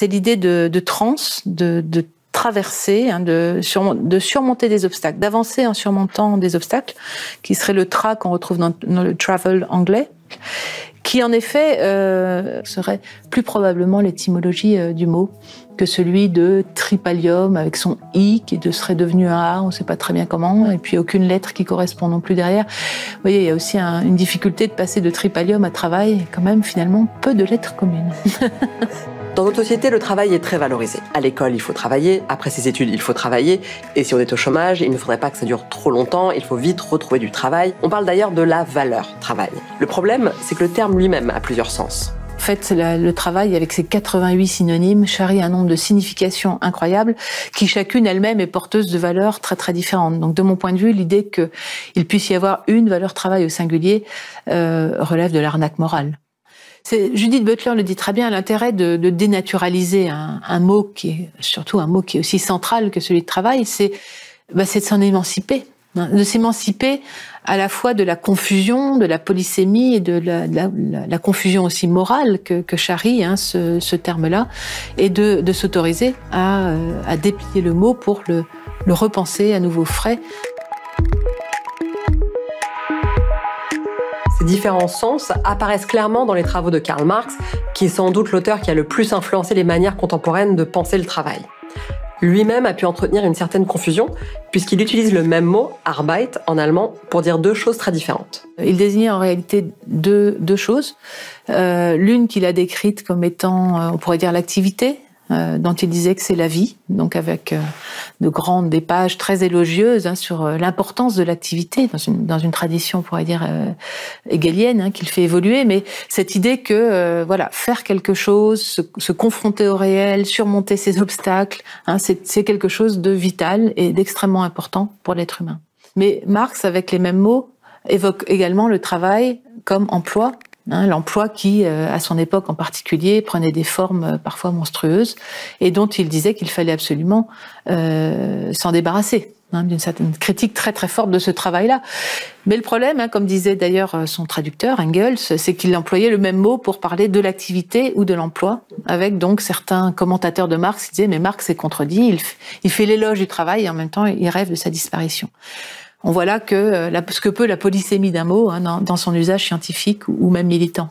c'est l'idée de transe, de traverser, hein, de surmonter des obstacles, d'avancer en surmontant des obstacles, qui serait le tra qu'on retrouve dans le travel anglais, qui en effet serait plus probablement l'étymologie du mot que celui de tripalium avec son i qui serait devenu un a, on ne sait pas très bien comment, et puis aucune lettre qui correspond non plus derrière. Vous voyez, il y a aussi une difficulté de passer de tripalium à travail, et quand même finalement peu de lettres communes. Dans notre société, le travail est très valorisé. À l'école, il faut travailler. Après ses études, il faut travailler. Et si on est au chômage, il ne faudrait pas que ça dure trop longtemps. Il faut vite retrouver du travail. On parle d'ailleurs de la valeur travail. Le problème, c'est que le terme lui-même a plusieurs sens. En fait, le travail, avec ses 88 synonymes, charrie un nombre de significations incroyables qui, chacune elle-même, est porteuse de valeurs très très différentes. Donc, de mon point de vue, l'idée qu'il puisse y avoir une valeur travail au singulier relève de l'arnaque morale. Judith Butler le dit très bien, l'intérêt de dénaturaliser un mot qui est surtout un mot qui est aussi central que celui de travail, c'est de s'en émanciper, hein, de s'émanciper à la fois de la confusion, de la polysémie et de la confusion aussi morale que charrie ce terme-là, et de s'autoriser à déplier le mot pour le repenser à nouveau frais. Ces différents sens apparaissent clairement dans les travaux de Karl Marx, qui est sans doute l'auteur qui a le plus influencé les manières contemporaines de penser le travail. Lui-même a pu entretenir une certaine confusion, puisqu'il utilise le même mot, Arbeit, en allemand, pour dire deux choses très différentes. Il désignait en réalité deux choses. L'une qu'il a décrite comme étant, on pourrait dire, l'activité, dont il disait que c'est la vie, donc avec des pages très élogieuses sur l'importance de l'activité dans une tradition, on pourrait dire, hegelienne, qu'il fait évoluer, mais cette idée que faire quelque chose, se confronter au réel, surmonter ses obstacles, c'est quelque chose de vital et d'extrêmement important pour l'être humain. Mais Marx, avec les mêmes mots, évoque également le travail comme emploi, l'emploi qui, à son époque en particulier, prenait des formes parfois monstrueuses et dont il disait qu'il fallait absolument s'en débarrasser, d'une certaine critique très très forte de ce travail-là. Mais le problème, comme disait d'ailleurs son traducteur, Engels, c'est qu'il employait le même mot pour parler de l'activité ou de l'emploi, avec donc certains commentateurs de Marx qui disaient « mais Marx est contredit, il fait l'éloge du travail et en même temps il rêve de sa disparition ». On voit là ce que peut la polysémie d'un mot dans son usage scientifique ou même militant.